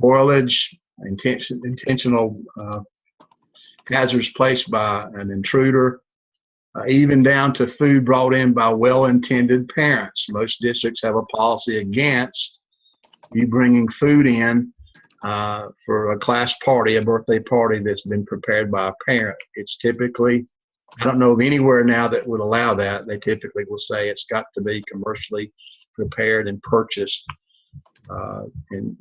spoilage, intentional hazards placed by an intruder, even down to food brought in by well-intended parents. Most districts have a policy against you bringing food in for a class party, a birthday party that's been prepared by a parent. It's typically, I don't know of anywhere now that would allow that. They typically will say it's got to be commercially prepared and purchased. And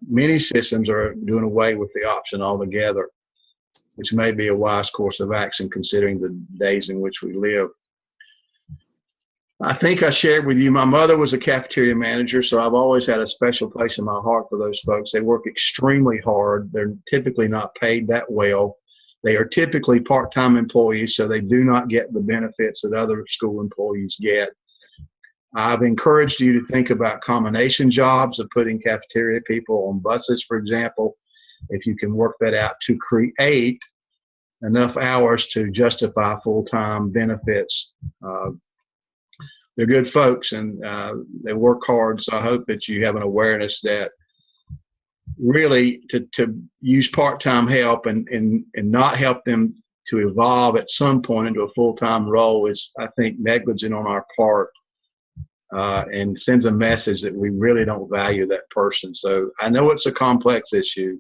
many systems are doing away with the option altogether, which may be a wise course of action considering the days in which we live. I think I shared with you, my mother was a cafeteria manager, so I've always had a special place in my heart for those folks. They work extremely hard. They're typically not paid that well. They are typically part-time employees, so they do not get the benefits that other school employees get. I've encouraged you to think about combination jobs of putting cafeteria people on buses, for example, if you can work that out to create enough hours to justify full-time benefits. They're good folks and they work hard, so I hope that you have an awareness that really to use part-time help and not help them to evolve at some point into a full-time role is, I think, negligent on our part and sends a message that we really don't value that person. So I know it's a complex issue,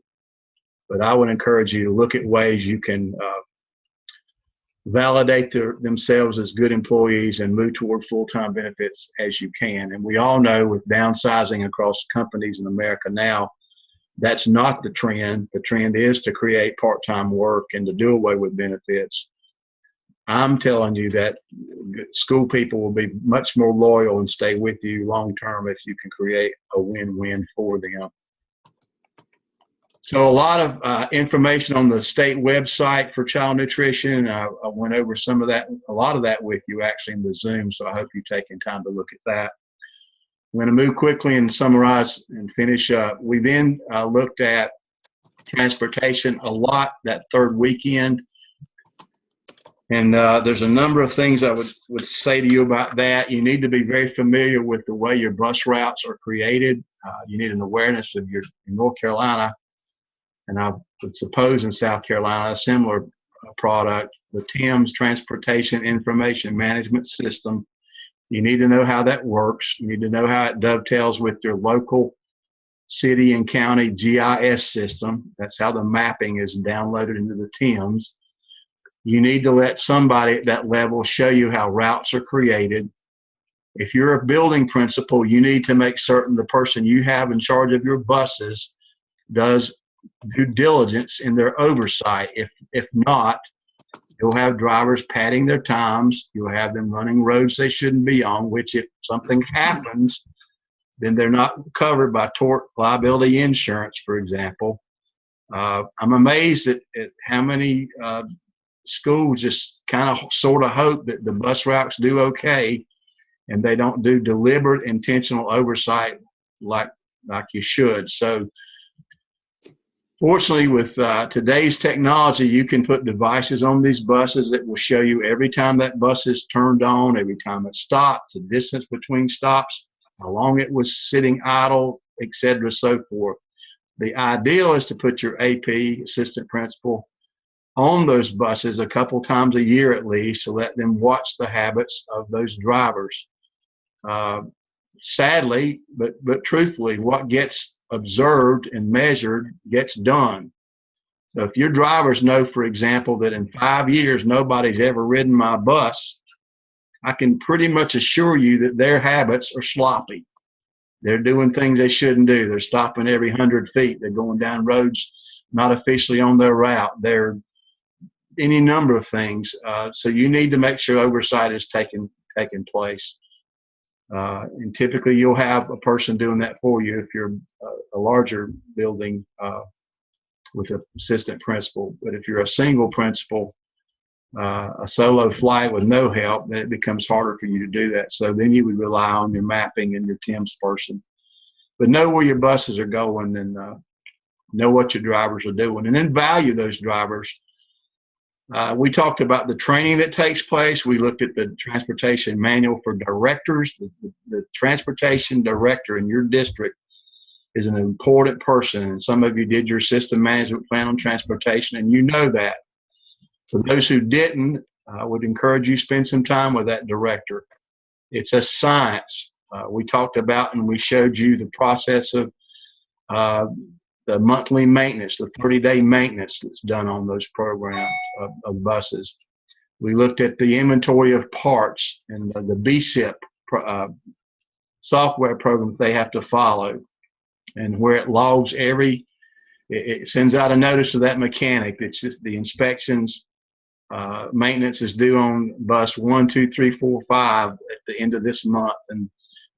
but I would encourage you to look at ways you can validate themselves as good employees and move toward full-time benefits as you can. And we all know with downsizing across companies in America now, that's not the trend. The trend is to create part-time work and to do away with benefits. I'm telling you that school people will be much more loyal and stay with you long-term if you can create a win-win for them. So a lot of information on the state website for child nutrition. I went over some of that, a lot of that with you actually in the Zoom, so I hope you've taken time to look at that. I'm going to move quickly and summarize and finish up. We then looked at transportation a lot that third weekend. And there's a number of things I would say to you about that. You need to be very familiar with the way your bus routes are created. You need an awareness of in North Carolina, and I would suppose in South Carolina, a similar product, the TIMS Transportation Information Management System. You need to know how that works. You need to know how it dovetails with your local city and county GIS system. That's how the mapping is downloaded into the TIMS. You need to let somebody at that level show you how routes are created. If you're a building principal, you need to make certain the person you have in charge of your buses does due diligence in their oversight. If not, you'll have drivers padding their times. You'll have them running roads they shouldn't be on, which if something happens, then they're not covered by tort liability insurance, for example. I'm amazed at how many schools just kind of sort of hope that the bus routes do okay and they don't do deliberate intentional oversight like you should. So fortunately with today's technology, you can put devices on these buses that will show you every time that bus is turned on, every time it stops, the distance between stops, how long it was sitting idle, etc., so forth. The ideal is to put your AP, assistant principal, on those buses a couple times a year at least to let them watch the habits of those drivers. Sadly, but truthfully, what gets observed and measured gets done. So if your drivers know, for example, that in 5 years nobody's ever ridden my bus, I can pretty much assure you that their habits are sloppy. They're doing things they shouldn't do. They're stopping every 100 feet. They're going down roads not officially on their route. They're any number of things. So you need to make sure oversight is taking place. And typically you'll have a person doing that for you if you're a larger building with an assistant principal. But if you're a single principal, a solo flight with no help, then it becomes harder for you to do that. So then you would rely on your mapping and your TIMS person. But know where your buses are going and know what your drivers are doing, and then value those drivers. We talked about the training that takes place. We looked at the transportation manual for directors. The transportation director in your district is an important person, and some of you did your system management plan on transportation, and you know that. For those who didn't, I would encourage you to spend some time with that director. It's a science. We talked about and we showed you the process of the monthly maintenance, the 30-day maintenance that's done on those programs of buses. We looked at the inventory of parts and the BSIP software program that they have to follow, and where it logs it sends out a notice to that mechanic that just the inspections, maintenance is due on bus 1, 2, 3, 4, 5 at the end of this month, and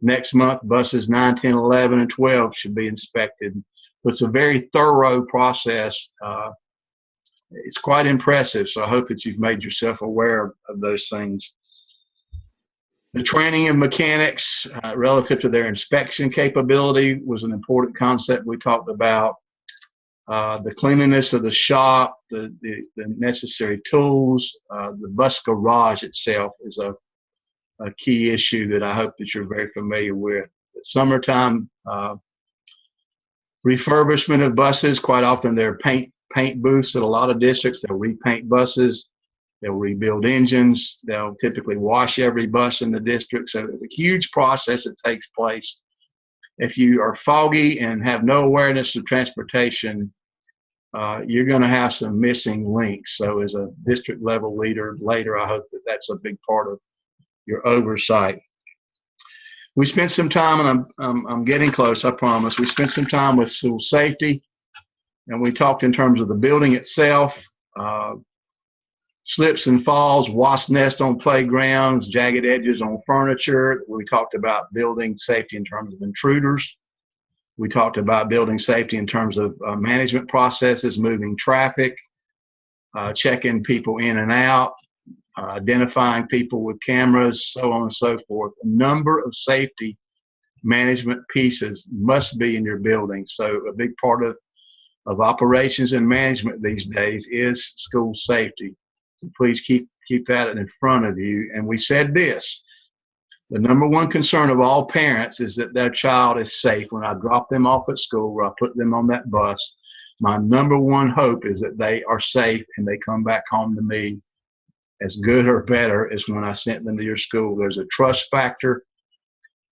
next month buses 9, 10, 11, and 12 should be inspected. So it's a very thorough process. It's quite impressive, so I hope that you've made yourself aware of those things. The training of mechanics relative to their inspection capability was an important concept we talked about. The cleanliness of the shop, the necessary tools, the bus garage itself is a key issue that I hope that you're very familiar with. At summertime refurbishment of buses, quite often there are paint booths at a lot of districts. They'll repaint buses, they'll rebuild engines, they'll typically wash every bus in the district. So it's a huge process that takes place. If you are foggy and have no awareness of transportation, you're going to have some missing links. So as a district level leader later, I hope that that's a big part of your oversight. We spent some time, and I'm getting close, I promise. We spent some time with school safety, and we talked in terms of the building itself, slips and falls, wasp nest on playgrounds, jagged edges on furniture. We talked about building safety in terms of intruders. We talked about building safety in terms of management processes, moving traffic, checking people in and out, identifying people with cameras, so on and so forth. A number of safety management pieces must be in your building. So a big part of operations and management these days is school safety. So please keep that in front of you. And we said this: the number one concern of all parents is that their child is safe. When I drop them off at school or I put them on that bus, my number one hope is that they are safe and they come back home to me as good or better as when I sent them to your school. There's a trust factor,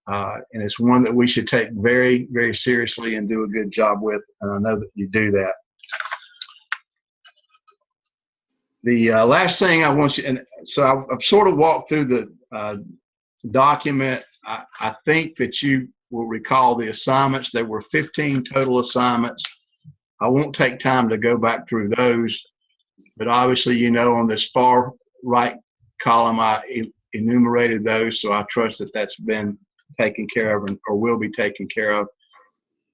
and it's one that we should take very, very seriously and do a good job with, and I know that you do that. The last thing I want you, and so I've sort of walked through the document. I think that you will recall the assignments. There were 15 total assignments. I won't take time to go back through those, but obviously, you know, on this far right column, I enumerated those, so I trust that that's been taken care of or will be taken care of.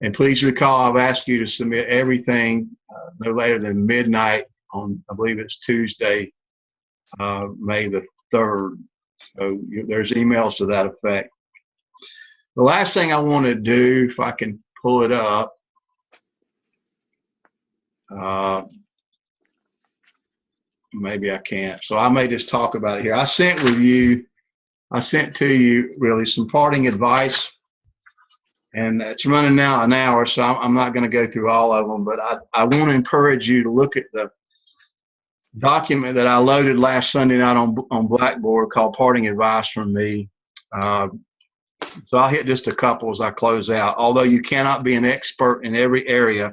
And please recall, I've asked you to submit everything no later than midnight on, I believe it's Tuesday, May the 3rd. So there's emails to that effect. The last thing I want to do, if I can pull it up, maybe I can't. So I may just talk about it here. I sent to you really some parting advice, and it's running now an hour, so I'm not going to go through all of them, but I want to encourage you to look at the document that I loaded last Sunday night on Blackboard called Parting Advice from Me. So I'll hit just a couple as I close out. Although you cannot be an expert in every area,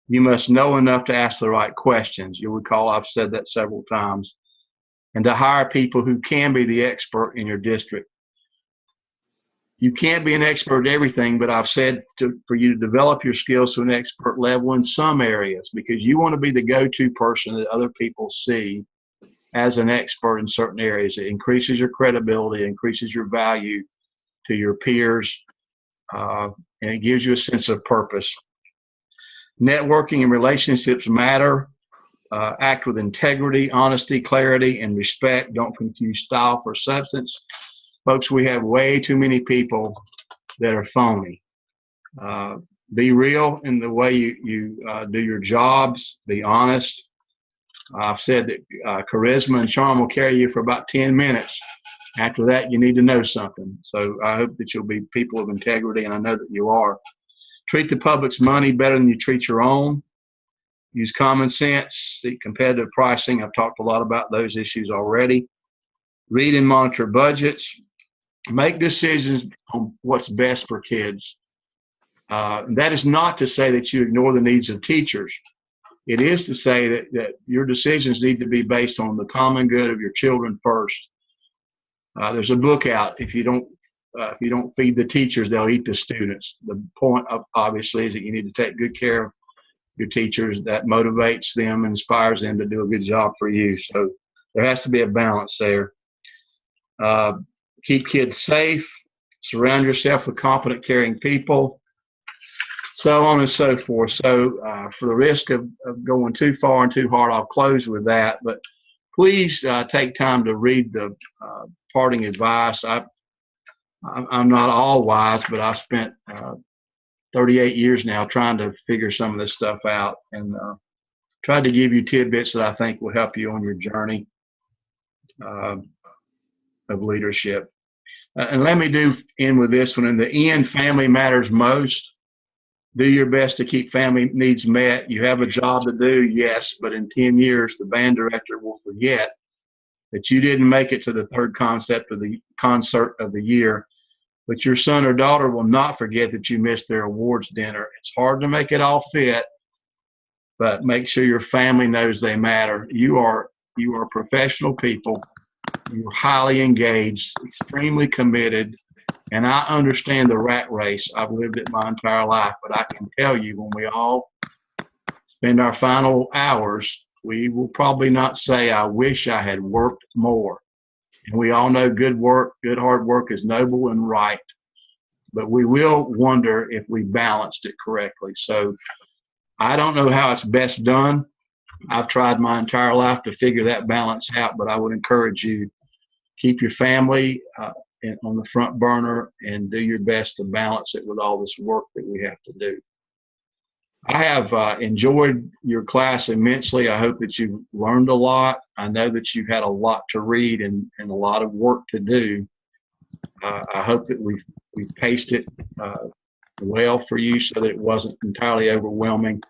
You must know enough to ask the right questions. You'll recall I've said that several times. And to hire people who can be the expert in your district. You can't be an expert at everything, but I've said for you to develop your skills to an expert level in some areas, because you want to be the go-to person that other people see as an expert in certain areas. It increases your credibility, increases your value to your peers, and it gives you a sense of purpose. Networking and relationships matter. Act with integrity, honesty, clarity, and respect. Don't confuse style for substance. Folks, we have way too many people that are phony. Be real in the way you do your jobs. Be honest. I've said that charisma and charm will carry you for about 10 minutes. After that, you need to know something. So I hope that you'll be people of integrity, and I know that you are. Treat the public's money better than you treat your own. Use common sense, seek competitive pricing. I've talked a lot about those issues already. Read and monitor budgets. Make decisions on what's best for kids. That is not to say that you ignore the needs of teachers. It is to say that your decisions need to be based on the common good of your children first. There's a book out. If you don't feed the teachers, they'll eat the students. The point, obviously, is that you need to take good care of your teachers. That motivates them, inspires them to do a good job for you. So there has to be a balance there. Keep kids safe. Surround yourself with competent, caring people. So on and so forth. So for the risk of going too far and too hard, I'll close with that. But please take time to read the parting advice. I'm not all wise, but I've spent 38 years now trying to figure some of this stuff out, and tried to give you tidbits that I think will help you on your journey of leadership. And let me end with this one. In the end, family matters most. Do your best to keep family needs met. You have a job to do, yes, but in 10 years, the band director will forget that you didn't make it to the third concert of the year. But your son or daughter will not forget that you missed their awards dinner. It's hard to make it all fit, but make sure your family knows they matter. You are professional people. You're highly engaged, extremely committed, and I understand the rat race. I've lived it my entire life, but I can tell you when we all spend our final hours, we will probably not say, I wish I had worked more. And we all know good hard work is noble and right, but we will wonder if we balanced it correctly. So I don't know how it's best done. I've tried my entire life to figure that balance out, but I would encourage you, keep your family on the front burner and do your best to balance it with all this work that we have to do. I have enjoyed your class immensely. I hope that you've learned a lot. I know that you've had a lot to read and a lot of work to do. I hope that we've paced it well for you so that it wasn't entirely overwhelming.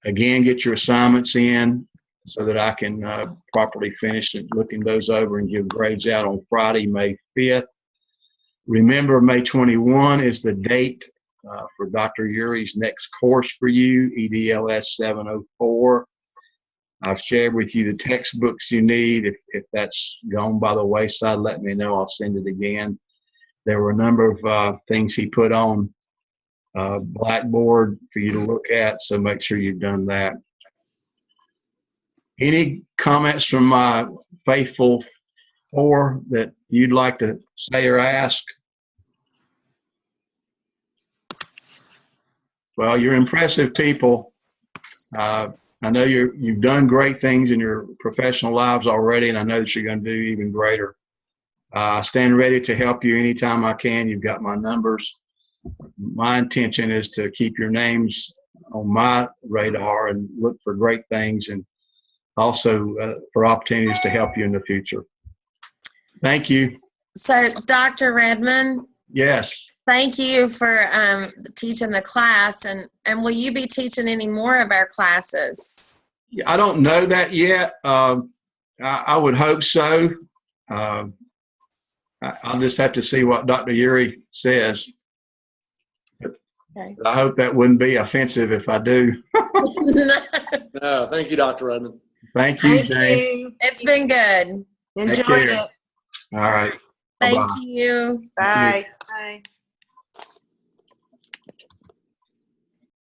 Again, get your assignments in so that I can properly finish looking those over and give grades out on Friday, May 5th. Remember, May 21 is the date for Dr. Uri's next course for you, EDLS 704. I've shared with you the textbooks you need. If that's gone by the wayside, let me know. I'll send it again. There were a number of things he put on Blackboard for you to look at, so make sure you've done that. Any comments from my faithful four that you'd like to say or ask? Well, you're impressive people. I know you've done great things in your professional lives already, and I know that you're going to do even greater. I stand ready to help you anytime I can. You've got my numbers. My intention is to keep your names on my radar and look for great things, and also for opportunities to help you in the future. Thank you. So, Dr. Redmond, Yes. thank you for teaching the class, and will you be teaching any more of our classes? I don't know that yet. I would hope so. I'll just have to see what Dr. Uri says. But Okay. I hope that wouldn't be offensive if I do. No, thank you, Dr. Redmond. Thank you, Thank Jane. you. It's been good. Enjoyed care. it. All right. Thank Bye-bye. you. Bye. Bye.